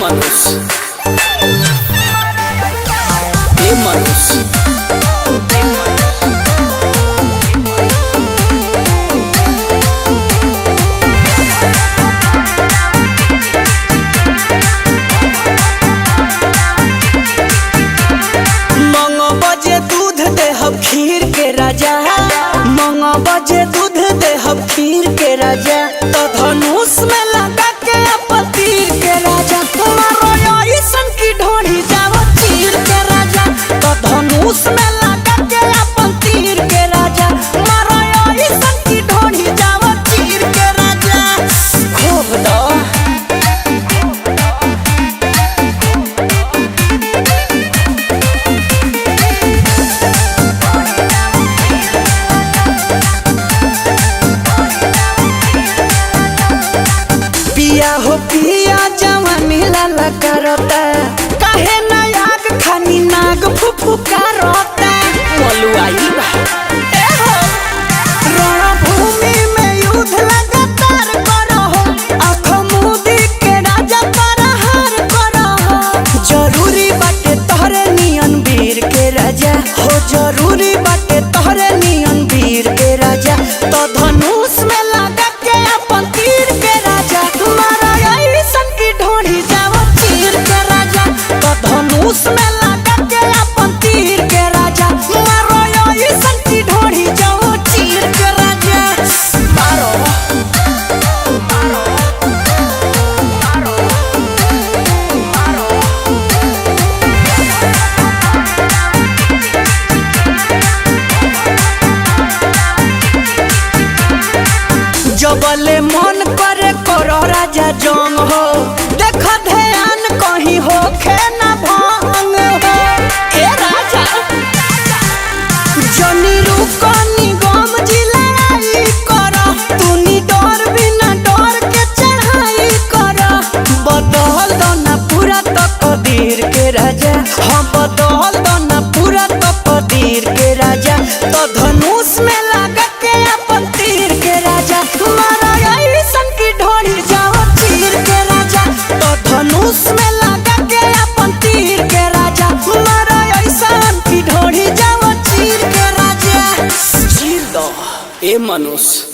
मनुष्य ए मनुष्य खीर के राजा मंग बजे दूध दे हम खीर के राजा तो धनुष में लगा के अपन तीर के राजा मारो ऐसन की ढोढ़ी जाओ तीर के राजा तो धनुष में लगा के अपन तीर के राजा मारो ऐसन की ढोढ़ी जाओ तीर के राजा खूब दो हो पिया जवानी लाला करता काहे ना आग खानी नाग फुफु करता मलुआई बा ए हो रणभूमि में युद्ध लगातार करो आँख मुदी के राजा प्रहार करो जरूरी बाटे तोहरे नियन वीर के राजा हो जरूरी बाटे तोहरे नियन वीर के राजा तो धनुष में लगा के अपन तीर के राजा धनुष में लगा के अपन तीर के राजा मारो ऐसन की ढोढ़ी जाओ चीर के राजा मारो मारो मारो मारो जबले मन करे करो राजा जंग हो देख ध्यान कहीं हो खेना भांग हो ए राजा जनी रुको निगम जिलाई करो तूनी डर बिना डर के चढ़ाई करो बदल दो ना पूरा तकदीर के राजा हाँ बदल दो ना पूरा तकदीर के राजा तो धनुष में लगा के अपन तीर के राजा मारा ऐसन की ढोढ़ी जाओ तीर के राजा तो धनुष में लगा के अपन तीर के राजा मारा ऐसन की ढोढ़ी जाओ तीर के राजा चीर दो ए मनुष्य।